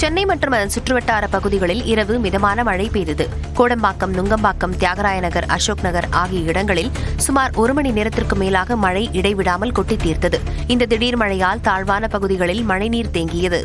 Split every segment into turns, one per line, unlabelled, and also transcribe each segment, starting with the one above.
சென்னை மற்றும் அதன் சுற்றுவட்டார பகுதிகளில் இரவு மிதமான மழை பெய்தது. கோடம்பாக்கம், நுங்கம்பாக்கம், தியாகராய நகர், அசோக் நகர் ஆகிய இடங்களில் சுமார் 1 மணி நேரத்திற்கு மேலாக மழை இடைவிடாமல் கொட்டி தீர்த்தது. இந்த திடீர் மழையால் தாழ்வான பகுதிகளில் மழைநீர் தேங்கியது.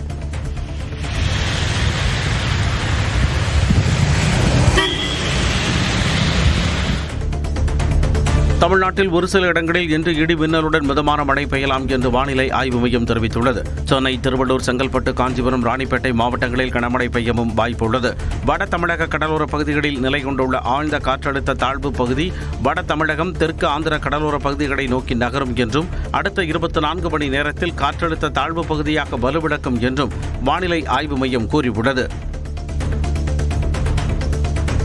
தமிழ்நாட்டில் ஒரு சில இடங்களில் இன்று இடி மின்னலுடன் மிதமான மழை பெய்யலாம் என்று வானிலை ஆய்வு மையம் தெரிவித்துள்ளது. சென்னை, திருவள்ளூர், செங்கல்பட்டு, காஞ்சிபுரம், ராணிப்பேட்டை மாவட்டங்களில் கனமழை பெய்யவும் வாய்ப்புள்ளது. வட தமிழக கடலோர பகுதிகளில் நிலை கொண்டுள்ள ஆழ்ந்த காற்றழுத்த தாழ்வு பகுதி வட தமிழகம், தெற்கு ஆந்திர கடலோர பகுதிகளை நோக்கி நகரும் என்றும் அடுத்த 24 மணி நேரத்தில் காற்றழுத்த தாழ்வு பகுதியாக வலுவிழக்கும் என்றும் வானிலை ஆய்வு மையம் கூறியுள்ளது.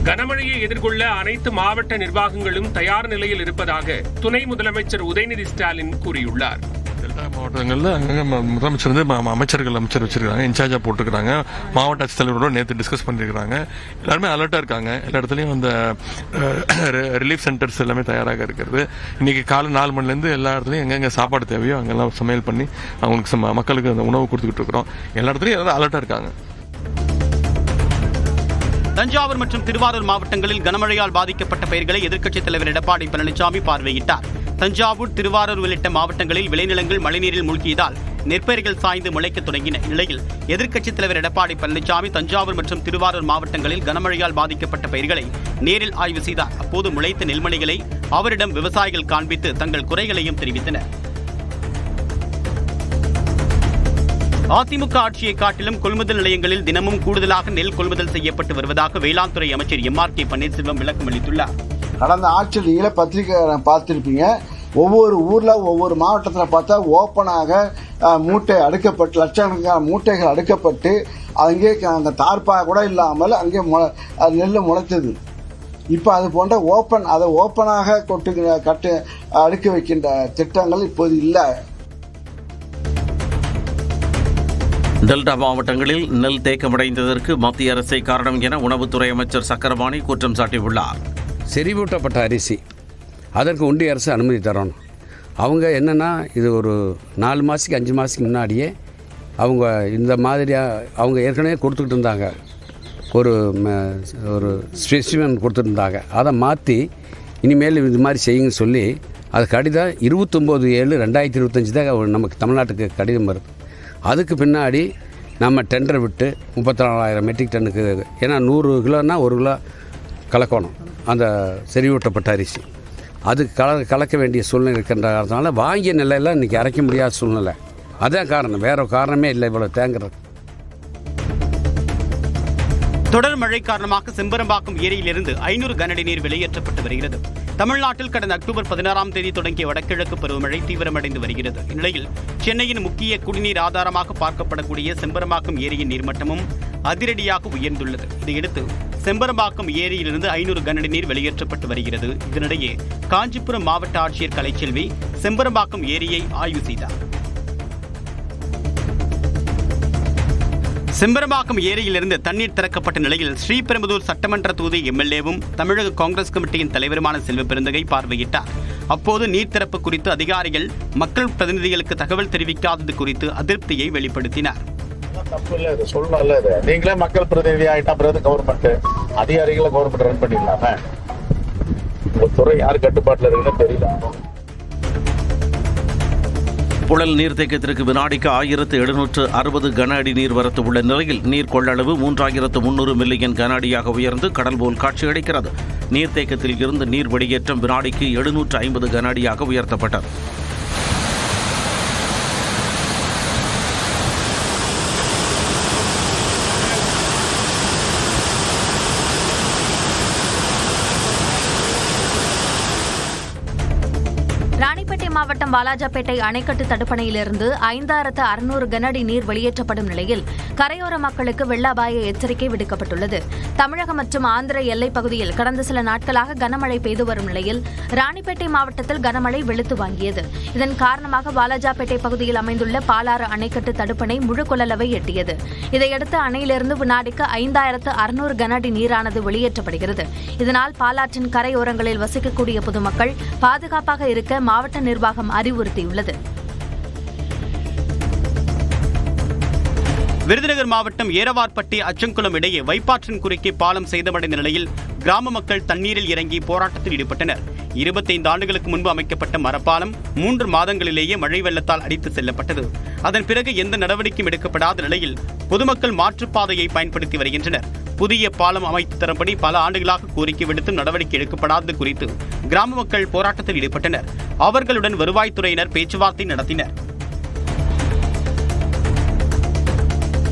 கனமழையை எதிர்கொள்ள அனைத்து மாவட்ட நிர்வாகங்களும் தயார் நிலையில் இருப்பதாக துணை முதலமைச்சர் உதயநிதி ஸ்டாலின் கூறியுள்ளார்.
டெல்டா மாவட்டங்களில் அங்கங்கே முதலமைச்சர் அமைச்சர் வச்சிருக்காங்க, இன்சார்ஜா போட்டுருக்காங்க. மாவட்ட ஆட்சித்தலைவரோட நேற்று டிஸ்கஸ் பண்ணியிருக்காங்க. எல்லாருமே அலர்ட்டாக இருக்காங்க. எல்லா இடத்துலையும் அந்த ரிலீஃப் சென்டர்ஸ் எல்லாமே தயாராக இருக்கிறது. இன்னைக்கு காலை 4 மணிலேருந்து எல்லா இடத்துலையும் எங்கெங்கே சாப்பாடு தேவையோ அங்கெல்லாம் சமையல் பண்ணி அவங்களுக்கு மக்களுக்கு அந்த உணவு கொடுத்துக்கிட்டு இருக்கிறோம். எல்லா இடத்துலையும் எல்லாரும் அலர்ட்டாக இருக்காங்க.
தஞ்சாவூர் மற்றும் திருவாரூர் மாவட்டங்களில் கனமழையால் பாதிக்கப்பட்ட பயிர்களை எதிர்க்கட்சித் தலைவர் எடப்பாடி பழனிசாமி பார்வையிட்டார். தஞ்சாவூர், திருவாரூர் உள்ளிட்ட மாவட்டங்களில் விளைநிலங்கள் மழைநீரில் மூழ்கியதால் நெற்பயிர்கள் சாய்ந்து முளைக்க தொடங்கின நிலையில் எதிர்க்கட்சித் தலைவர் எடப்பாடி பழனிசாமி தஞ்சாவூர் மற்றும் திருவாரூர் மாவட்டங்களில் கனமழையால் பாதிக்கப்பட்ட பயிர்களை நேரில் ஆய்வு செய்தார். அப்போது முளைத்த நெல்மணிகளை அவரிடம் விவசாயிகள் காண்பித்து தங்கள் குறைகளையும் தெரிவித்தனர். அதிமுக ஆட்சியை காட்டிலும் கொள்முதல் நிலையங்களில் தினமும் கூடுதலாக நெல் கொள்முதல் செய்யப்பட்டு வருவதாக வேளாண் துறை அமைச்சர் MRK பன்னீர்செல்வம் விளக்கம் அளித்துள்ளார்.
கடந்த ஆட்சியில் நீங்களே பத்திரிகை பார்த்திருப்பீங்க. ஒவ்வொரு ஊர்ல ஒவ்வொரு மாவட்டத்தில் பார்த்தா ஓப்பனாக மூட்டை அடுக்கப்பட்டு லட்சக்கணக்கான மூட்டைகள் அடுக்கப்பட்டு அங்கே அந்த தார்ப்பா கூட இல்லாமல் அங்கே நெல் முளைத்தது. இப்போ அது போன்ற அதை ஓப்பனாக அடுக்கி வைக்கின்ற திட்டங்கள் இப்போது இல்லை.
டெல்டா மாவட்டங்களில் நெல் தேக்கமடைந்ததற்கு மத்திய அரசே காரணம் என உணவுத்துறை அமைச்சர் சக்கரபாணி குற்றம் சாட்டியுள்ளார்.
செறிவூட்டப்பட்ட அரிசி அதற்கு ஒன்றிய அரசு அனுமதி தரணும். அவங்க என்னென்னா இது ஒரு 4 மாதத்துக்கு 5 மாதத்துக்கு முன்னாடியே அவங்க இந்த மாதிரியாக அவங்க ஏற்கனவே கொடுத்துக்கிட்டு இருந்தாங்க. ஒரு ஸ்பெசிமென் கொடுத்துருந்தாங்க. அதை மாற்றி இனிமேல் இது மாதிரி செய்யுங்கன்னு சொல்லி அது கடிதம் 29/7/2025 தான் நமக்கு தமிழ்நாட்டுக்கு கடிதம் வருது. அதுக்கு பின்னாடி நம்ம டெண்டர் விட்டு 34,000 மெட்ரிக் டன்னுக்கு, ஏன்னா 100 கிலோன்னா 1 கிலோ கலக்கணும் அந்த செறிவூட்டப்பட்ட அரிசி. அது கலக்க வேண்டிய சூழ்நிலை இருக்கின்ற காரணத்தினால வாங்கிய நிலையில் இன்றைக்கி அரைக்க முடியாத சூழ்நிலை. அதான் காரணம், வேறு காரணமே இல்லை இவ்வளோ தேங்குறது.
தொடர் மழை காரணமாக செம்பரம்பாக்கம் ஏரியிலிருந்து 500 கனஅடி நீர் வெளியேற்றப்பட்டு வருகிறது. தமிழ்நாட்டில் கடந்த அக்டோபர் 16ஆம் தேதி தொடங்கிய வடகிழக்கு பருவமழை தீவிரமடைந்து வருகிறது. இந்நிலையில் சென்னையின் முக்கிய குடிநீர் ஆதாரமாக பார்க்கப்படக்கூடிய செம்பரம்பாக்கம் ஏரியின் நீர்மட்டமும் அதிரடியாக உயர்ந்துள்ளது. இதையடுத்து செம்பரம்பாக்கம் ஏரியிலிருந்து 500 கனஅடி நீர் வெளியேற்றப்பட்டு வருகிறது. இதனிடையே காஞ்சிபுரம் மாவட்ட ஆட்சியர் கலைச்செல்வி செம்பரம்பாக்கம் ஏரியை ஆய்வு செய்தார். செம்பரம்பாக்கம் ஏரியிலிருந்து தண்ணீர் திறக்கப்பட்ட நிலையில் ஸ்ரீபெரும்புதூர் சட்டமன்ற தொகுதி MLAவும் தமிழக காங்கிரஸ் கமிட்டியின் தலைவருமான செல்வ பெருந்தகை பார்வையிட்டார். அப்போது நீர் திறப்பு குறித்து அதிகாரிகள் மக்கள் பிரதிநிதிகளுக்கு தகவல் தெரிவிக்காதது குறித்து அதிருப்தியை வெளிப்படுத்தினார்.
நீங்களே மக்கள் பிரதிநிதி ஆயிட்டா கவர்மெண்ட் அதிகாரிகளை கவர்மெண்ட் ரன் பண்ணிடலாமே. உங்க துறை யார் கட்டுப்பாட்டில் இருக்குன்னு தெரியல.
புழல் நீர்த்தேக்கத்திற்கு வினாடிக்கு 1760 கன அடி நீர்வரத்து உள்ள நிலையில் நீர் கொள்ளளவு 3300 மில்லியன் கன அடியாக உயர்ந்து கடல் போல் காட்சியளிக்கிறது. நீர்த்தேக்கத்தில் இருந்து நீர் வெளியேற்றம் வினாடிக்கு 750 கன அடியாக உயர்த்தப்பட்டது.
ராணிப்பேட்டை மாவட்டம் வாலாஜாபேட்டை அணைக்கட்டு தடுப்பணையிலிருந்து 5600 கனஅடி நீர் வெளியேற்றப்படும் நிலையில் கரையோர மக்களுக்கு வெள்ள அபாய எச்சரிக்கை விடுக்கப்பட்டுள்ளது. தமிழகம் மற்றும் ஆந்திர எல்லைப் பகுதியில் கடந்த சில நாட்களாக கனமழை பெய்து வரும் நிலையில் ராணிப்பேட்டை மாவட்டத்தில் கனமழை வெளுத்து வாங்கியது. இதன் காரணமாக வாலாஜாபேட்டை பகுதியில் அமைந்துள்ள பாலாறு அணைக்கட்டு தடுப்பணை முழு கொள்ளளவை எட்டியது. இதையடுத்து அணையிலிருந்து வினாடிக்கு 5600 கனஅடி நீரானது வெளியேற்றப்படுகிறது. இதனால் பாலாற்றின் கரையோரங்களில் வசிக்கக்கூடிய பொதுமக்கள் பாதுகாப்பாக இருக்க மாவட்ட நிர்வாகம் அறிவுறுத்தியுள்ளது.
விருதுநகர் மாவட்டம் ஏரவார்பட்டி அச்சங்குளம் இடையே வைப்பாற்றின் குறுக்கே பாலம் சேதமடைந்த நிலையில் கிராம மக்கள் தண்ணீரில் இறங்கி போராட்டத்தில் ஈடுபட்டனர். 25 ஆண்டுகளுக்கு முன்பு அமைக்கப்பட்ட மரப்பாலம் 3 மாதங்களிலேயே மழை வெள்ளத்தால் அடித்து செல்லப்பட்டது. அதன் பிறகு எந்த நடவடிக்கையும் எடுக்கப்படாத நிலையில் பொதுமக்கள் மாற்றுப்பாதையை பயன்படுத்தி வருகின்றனர். புதிய பாலம் அமைத்து தரும்படி பல ஆண்டுகளாக கோரிக்கை விடுத்தும் நடவடிக்கை எடுக்கப்படாதது குறித்து கிராம மக்கள் போராட்டத்தில் ஈடுபட்டனர். அவர்களுடன் வருவாய்த்துறையினர் பேச்சுவார்த்தை நடத்தினர்.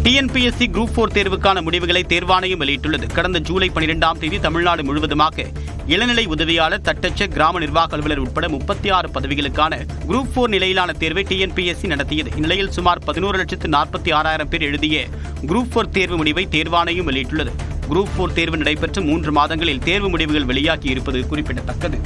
டிஎன்பிஎஸ்சி குரூப் 4 தேர்வுக்கான முடிவுகளை தேர்வாணையம் வெளியிட்டுள்ளது. கடந்த ஜூலை 12ஆம் தேதி தமிழ்நாடு முழுவதுமாக இளநிலை உதவியாளர், தட்டச்ச, கிராம நிர்வாக அலுவலர் உட்பட 36 பதவிகளுக்கான குரூப் 4 நிலையிலான தேர்வை டிஎன்பிஎஸ்சி நடத்தியது. இந்நிலையில் சுமார் 11,46,000 பேர் எழுதிய குரூப் 4 தேர்வு முடிவை தேர்வாணையம் வெளியிட்டுள்ளது. குரூப் 4 தேர்வு நடைபெற்ற 3 மாதங்களில் தேர்வு முடிவுகள் வெளியாகி இருப்பது குறிப்பிடத்தக்கது.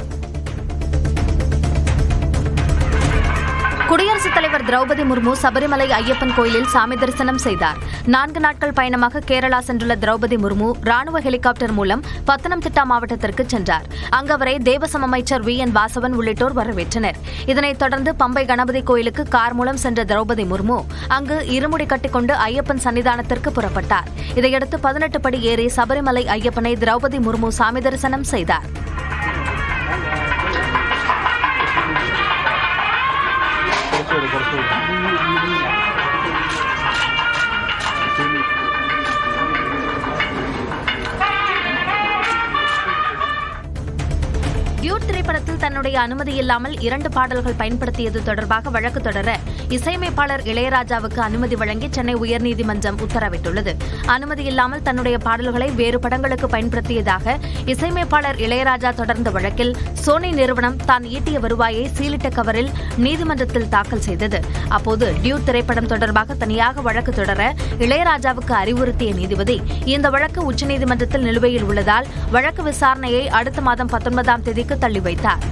குடியரசுத் தலைவர் திரௌபதி முர்மு சபரிமலை ஐயப்பன் கோயிலில் சாமி தரிசனம் செய்தார். 4 நாட்கள் பயணமாக கேரளா சென்றுள்ள திரௌபதி முர்மு ராணுவ ஹெலிகாப்டர் மூலம் பத்தனம்திட்டா மாவட்டத்திற்கு சென்றார். அங்கு அவரை தேவசம் அமைச்சர் VN வாசவன் உள்ளிட்டோர் வரவேற்றனர். இதனைத் தொடர்ந்து பம்பை கணபதி கோயிலுக்கு கார் மூலம் சென்ற திரௌபதி முர்மு அங்கு இருமுடி கட்டிக்கொண்டு ஐயப்பன் சன்னிதானத்திற்கு புறப்பட்டார். இதையடுத்து 18 படி ஏறி சபரிமலை ஐயப்பனை திரௌபதி முர்மு சாமி தரிசனம் செய்தார். டியூட் திரைப்படத்தில் தன்னுடைய அனுமதி இல்லாமல் 2 பாடல்கள் பயன்படுத்தியது தொடர்பாக வழக்கு தொடர இசையமைப்பாளர் இளையராஜாவுக்கு அனுமதி வழங்கி சென்னை உயர்நீதிமன்றம் உத்தரவிட்டுள்ளது. அனுமதி இல்லாமல் தன்னுடைய பாடல்களை வேறு படங்களுக்கு பயன்படுத்தியதாக இசையமைப்பாளர் இளையராஜா தொடர்ந்த வழக்கில் சோனி நிறுவனம் தான் ஈட்டிய வருவாயை சீலிட்ட கவரில் நீதிமன்றத்தில் தாக்கல் செய்தது. அப்போது டியூட் திரைப்படம் தொடர்பாக தனியாக வழக்கு தொடர இளையராஜாவுக்கு அறிவுறுத்திய நீதிபதி இந்த வழக்கு உச்சநீதிமன்றத்தில் நிலுவையில் உள்ளதால் வழக்கு விசாரணையை அடுத்த மாதம் 19ஆம் தேதிக்கு தள்ளி வைத்தார்.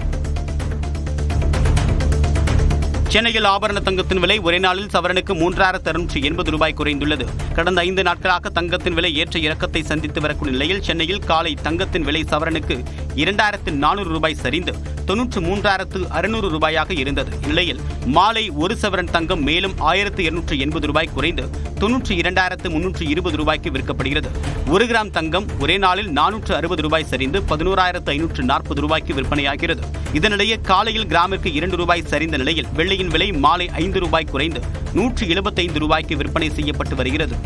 சென்னையில் ஆபரண தங்கத்தின் விலை ஒரே நாளில் சவரனுக்கு 3,680 ரூபாய் குறைந்துள்ளது. கடந்த 5 நாட்களாக தங்கத்தின் விலை ஏற்ற இறக்கத்தை சந்தித்து வரக்கூடிய நிலையில் சென்னையில் காலை தங்கத்தின் விலை சவரனுக்கு 2,400 ரூபாய் சரிந்து 93,600 ரூபாயாக இருந்தது. இந்நிலையில் மாலை 1 சவரன் தங்கம் மேலும் 1,280 ரூபாய் குறைந்து 92,320 ரூபாய்க்கு விற்கப்படுகிறது. 1 கிராம் தங்கம் ஒரே நாளில் 460 ரூபாய் சரிந்து 11,540 ரூபாய்க்கு விற்பனையாகிறது. இதனிடையே காலையில் கிராமிற்கு 2 ரூபாய் சரிந்த நிலையில் வெள்ளியின் விலை மாலை 5 ரூபாய் குறைந்து 175 ரூபாய்க்கு விற்பனை செய்யப்பட்டு வருகிறது.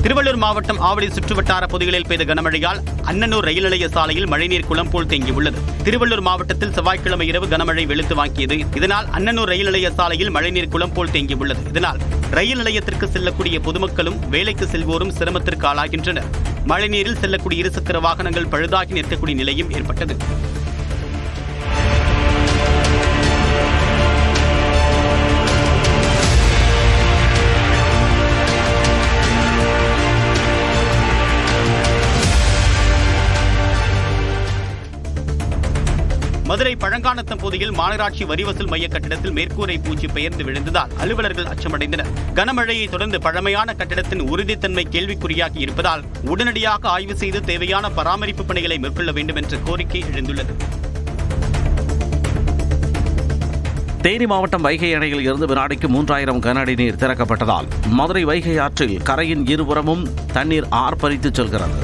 திருவள்ளூர் மாவட்டம் ஆவடி சுற்றுவட்டார பகுதிகளில் பெய்த கனமழையால் அன்னனூர் ரயில் நிலைய சாலையில் மழைநீர் குளம் போல் தேங்கியுள்ளது. திருவள்ளூர் மாவட்டத்தில் செவ்வாய்க்கிழமை இரவு கனமழை வெளுத்து வாங்கியது. இதனால் அன்னனூர் ரயில் நிலைய சாலையில் மழைநீர் குளம் போல் தேங்கியுள்ளது. இதனால் ரயில் நிலையத்திற்கு செல்லக்கூடிய பொதுமக்களும் வேலைக்கு செல்வோரும் சிரமத்திற்கு ஆளாகின்றனர். மழைநீரில் செல்லக்கூடிய இருசக்கர வாகனங்கள் பழுதாகி நிற்கக்கூடிய நிலையும் ஏற்பட்டது. மதுரை பழங்கானத்தம் பகுதியில் மாநகராட்சி வரி வசூல் மைய கட்டிடத்தில் மேற்கூரை பூச்சி பெயர்ந்து விழுந்ததால் அலுவலர்கள் அச்சமடைந்தனர். கனமழையை தொடர்ந்து பழமையான கட்டிடத்தின் உறுதித்தன்மை கேள்விக்குறியாகி இருப்பதால் உடனடியாக ஆய்வு செய்து தேவையான பராமரிப்பு பணிகளை மேற்கொள்ள வேண்டும் என்ற கோரிக்கை எழுந்துள்ளது.
தேனி மாவட்டம் வைகை அணையில் இருந்து வினாடிக்கு 3000 கன அடி நீர் திறக்கப்பட்டதால் மதுரை வைகை ஆற்றில் கரையின் இருபுறமும் தண்ணீர் ஆர்ப்பரித்து செல்கிறது.